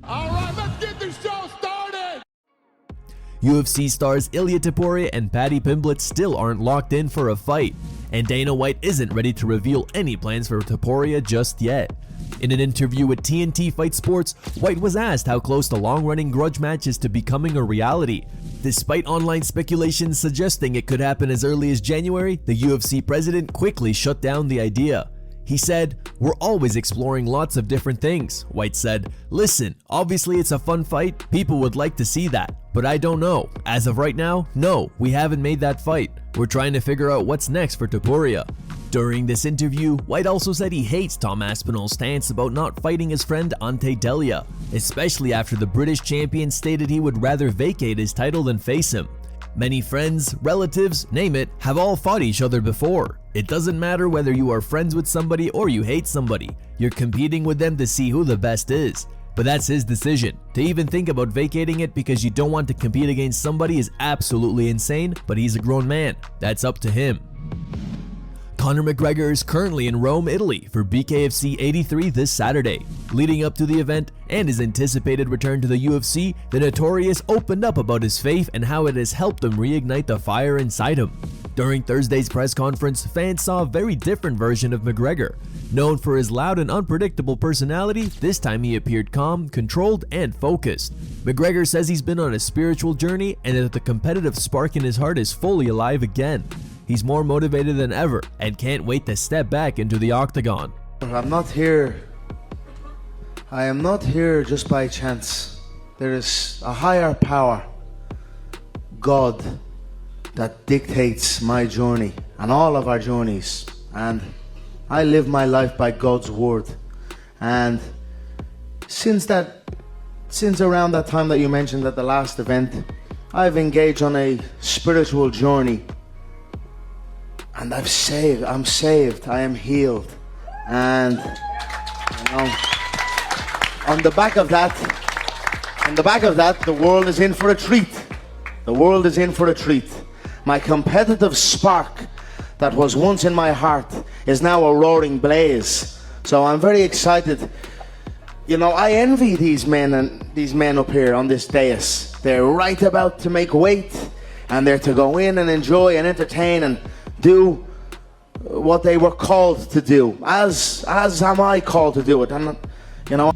All right, let's get this show started. UFC stars Ilia Topuria and Paddy Pimblett still aren't locked in for a fight, and Dana White isn't ready to reveal any plans for Topuria just yet. In an interview with TNT Fight Sports, White was asked how close the long-running grudge match is to becoming a reality. Despite online speculation suggesting it could happen as early as January, the UFC president quickly shut down the idea. He said, "We're always exploring lots of different things." White said, "Listen, obviously it's a fun fight, people would like to see that, but I don't know. As of right now, no, we haven't made that fight. We're trying to figure out what's next for Topuria." During this interview, White also said he hates Tom Aspinall's stance about not fighting his friend Ante Delia, especially after the British champion stated he would rather vacate his title than face him. Many friends, relatives, name it, have all fought each other before. It doesn't matter whether you are friends with somebody or you hate somebody, you're competing with them to see who the best is. But that's his decision. To even think about vacating it because you don't want to compete against somebody is absolutely insane, but he's a grown man. That's up to him. Conor McGregor is currently in Rome, Italy for BKFC 83 this Saturday. Leading up to the event and his anticipated return to the UFC, the Notorious opened up about his faith and how it has helped him reignite the fire inside him. During Thursday's press conference, fans saw a very different version of McGregor. Known for his loud and unpredictable personality, this time he appeared calm, controlled, and focused. McGregor says he's been on a spiritual journey and that the competitive spark in his heart is fully alive again. He's more motivated than ever and can't wait to step back into the octagon. I am not here just by chance. There is a higher power, God, that dictates my journey and all of our journeys. And I live my life by God's word. And since around that time that you mentioned at the last event, I've engaged on a spiritual journey. And I'm saved, I am healed. And you know, on the back of that, the world is in for a treat. The world is in for a treat. My competitive spark that was once in my heart is now a roaring blaze. So I'm very excited. You know, I envy these men up here on this dais. They're right about to make weight, and they're to go in and enjoy and entertain and do what they were called to do, as am I called to do it. And you know,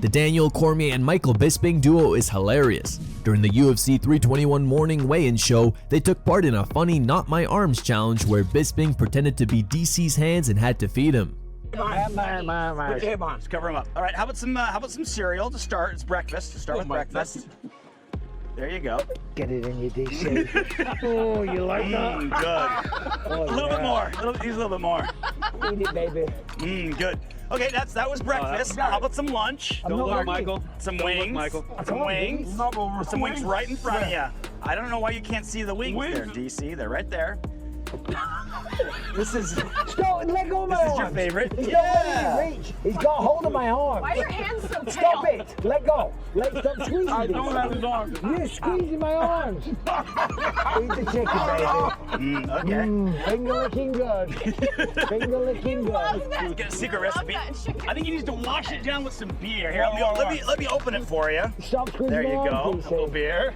the Daniel Cormier and Michael Bisping duo is hilarious. During the UFC 321 morning weigh-in show, they took part in a funny "Not My Arms" challenge where Bisping pretended to be DC's hands and had to feed him. Put your hip on. Just cover him up. All right. How about some cereal to start? It's breakfast. Start with breakfast. There you go. Get it in your DC. Oh, you like that? Good. Oh, a little bit more. Use a little bit more. Eat it, baby. Good. Okay, that was breakfast. How about some lunch? Don't look, Michael. Some wings. Some wings. Some wings right in front of you. I don't know why you can't see the wings there, DC. They're right there. This is. Stop! Let go of my arm. This is your favorite. He's not letting me reach. He's got hold of my arm. Why are your hands so pale? Stop it! Let go. Stop squeezing me. I don't have his arm. You're squeezing my arms. Eat the chicken, baby. Okay. Finger licking good. Finger licking good. Let's get a secret recipe. I think he needs to wash it down with some beer. Here, let me open it for you. Stop squeezing There you my go. arm, A little beer.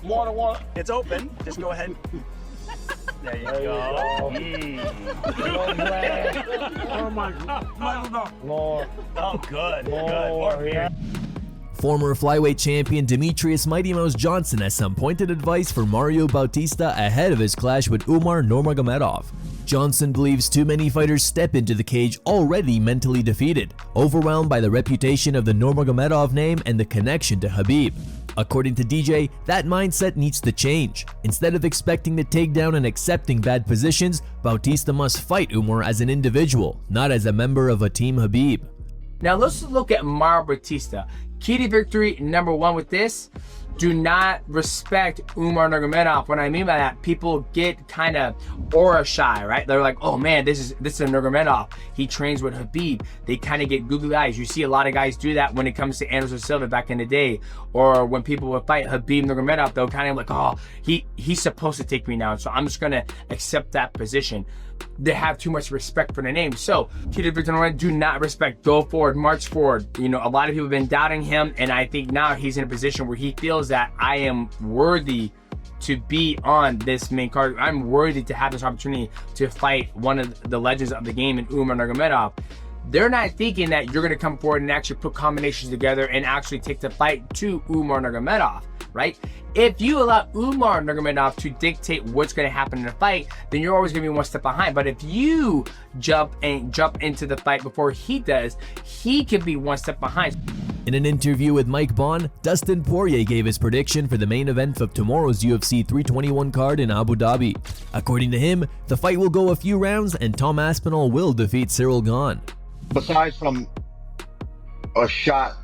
Water. It's open. Just go ahead. There you go. Oh my God. More. Oh, good. More beer. Former flyweight champion Demetrious Mighty Mouse Johnson has some pointed advice for Mario Bautista ahead of his clash with Umar Nurmagomedov. Johnson believes too many fighters step into the cage already mentally defeated, overwhelmed by the reputation of the Nurmagomedov name and the connection to Khabib. According to DJ, that mindset needs to change. Instead of expecting the takedown and accepting bad positions, Bautista must fight Umar as an individual, not as a member of a Team Khabib. Now let's look at Mario Bautista. Key to victory number one with this. do not respect Umar Nurmagomedov. What I mean by that, people get kind of aura shy, right? They're like, oh man, this is a Nurmagomedov. He trains with Khabib. They kind of get googly eyes. You see a lot of guys do that when it comes to Anderson Silva back in the day, or when people would fight Khabib Nurmagomedov, they'll kind of like, oh, he's supposed to take me now, so I'm just gonna accept that position. They have too much respect for the name. So Kid Victor, do not respect. Go forward, march forward. You know, a lot of people have been doubting him, and I think now he's in a position where he feels that I am worthy to be on this main card. I'm worthy to have this opportunity to fight one of the legends of the game in Umar Nurmagomedov. They're not thinking that you're going to come forward and actually put combinations together and actually take the fight to Umar Nurmagomedov, right? If you allow Umar Nurmagomedov to dictate what's going to happen in the fight, then you're always going to be one step behind. But if you jump into the fight before he does, he can be one step behind. In an interview with Mike Bond, Dustin Poirier gave his prediction for the main event of tomorrow's UFC 321 card in Abu Dhabi. According to him, the fight will go a few rounds and Tom Aspinall will defeat Cyril Gane. Besides from a shot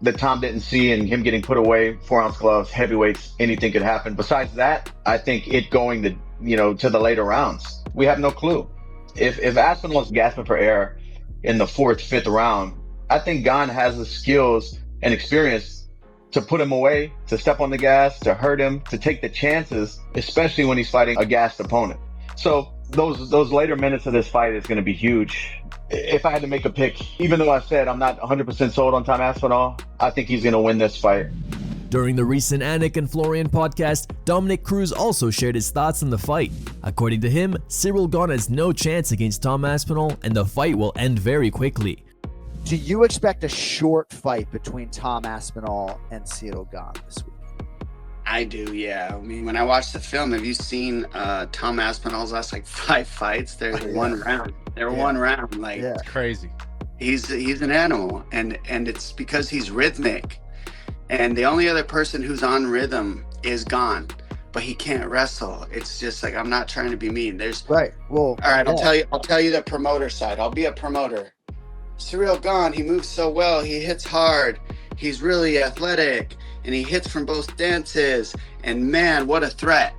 that Tom didn't see and him getting put away, 4-ounce gloves, heavyweights, anything could happen. Besides that, I think it going to the later rounds, we have no clue. If Aspinall is gasping for air in the 4th, 5th round, I think Gane has the skills and experience to put him away, to step on the gas, to hurt him, to take the chances, especially when he's fighting a gassed opponent. So those later minutes of this fight is going to be huge. If I had to make a pick, even though I said I'm not 100% sold on Tom Aspinall, I think he's going to win this fight. During the recent Anik and Florian podcast, Dominick Cruz also shared his thoughts on the fight. According to him, Cyril Gane has no chance against Tom Aspinall and the fight will end very quickly. Do you expect a short fight between Tom Aspinall and Cyril Gane this week? I do, yeah. I mean, when I watched the film, have you seen Tom Aspinall's last 5 fights? They're one round. They're one round. It's crazy. He's an animal, and it's because he's rhythmic. And the only other person who's on rhythm is Gane, but he can't wrestle. It's just I'm not trying to be mean. There's right. Well, all right. I'll tell you the promoter side. I'll be a promoter. Cyril Gane, he moves so well. He hits hard. He's really athletic. And he hits from both stances. And man, what a threat.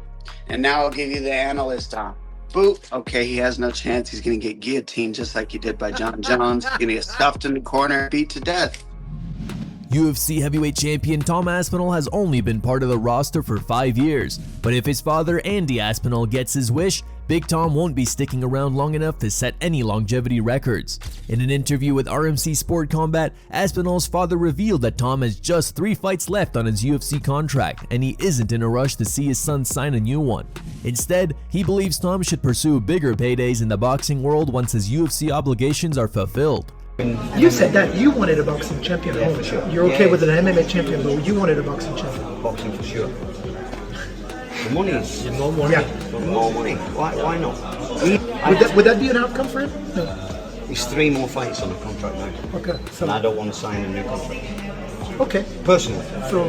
And now I'll give you the analyst on. Boop. Okay, he has no chance. He's going to get guillotined just like he did by John Jones. He's going to get stuffed in the corner, beat to death. UFC heavyweight champion Tom Aspinall has only been part of the roster for 5 years, but if his father Andy Aspinall gets his wish, Big Tom won't be sticking around long enough to set any longevity records. In an interview with RMC Sport Combat, Aspinall's father revealed that Tom has just 3 fights left on his UFC contract and he isn't in a rush to see his son sign a new one. Instead, he believes Tom should pursue bigger paydays in the boxing world once his UFC obligations are fulfilled. You said that you wanted a boxing champion. Yeah, for sure. You're okay with an MMA champion, but you wanted a boxing champion. Boxing for sure. The money is more money. Yeah. More money. Why not? Would that be an outcome for him? No. There's 3 more fights on the contract now. Okay. So, and I don't want to sign a new contract. Okay. Personally. So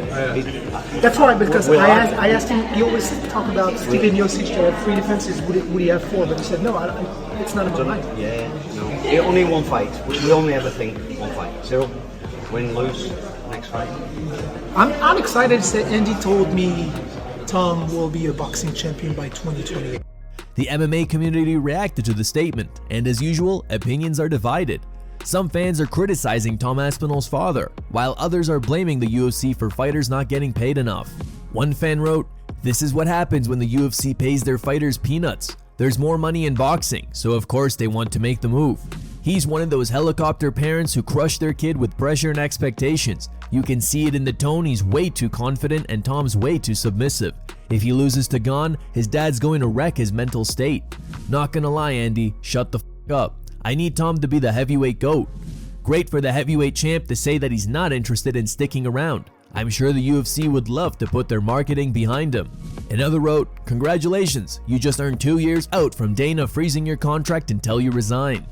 that's why, because I asked him. You always talk about Stipe Miocic to have 3 defenses. Would he have 4? But he said no. It's not in my mind. Yeah. No. Only one fight. We only ever think one fight. Cyril, win, lose, next fight. I'm excited to say Andy told me Tom will be a boxing champion by 2028. The MMA community reacted to the statement, and as usual, opinions are divided. Some fans are criticizing Tom Aspinall's father, while others are blaming the UFC for fighters not getting paid enough. One fan wrote, "This is what happens when the UFC pays their fighters peanuts. There's more money in boxing, so of course they want to make the move. He's one of those helicopter parents who crush their kid with pressure and expectations. You can see it in the tone. He's way too confident and Tom's way too submissive. If he loses to Gane, his dad's going to wreck his mental state. Not gonna lie, Andy, shut the f*** up. I need Tom to be the heavyweight GOAT. Great for the heavyweight champ to say that he's not interested in sticking around. I'm sure the UFC would love to put their marketing behind him." Another wrote, "Congratulations, you just earned 2 years out from Dana freezing your contract until you resign.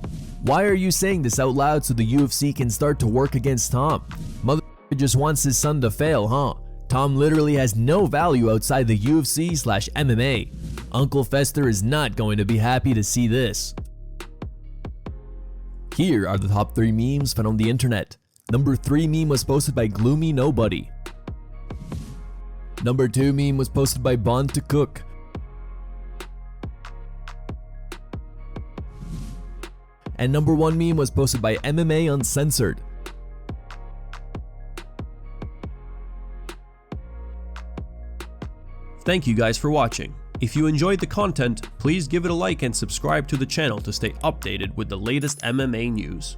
Why are you saying this out loud so the UFC can start to work against Tom? Mother just wants his son to fail, huh? Tom literally has no value outside the UFC/MMA. Uncle Fester is not going to be happy to see this." Here are the top 3 memes found on the internet. Number 3 meme was posted by Gloomy Nobody. Number 2 meme was posted by Bond to Cook. And number 1 meme was posted by MMA Uncensored. Thank you guys for watching. If you enjoyed the content, please give it a like and subscribe to the channel to stay updated with the latest MMA news.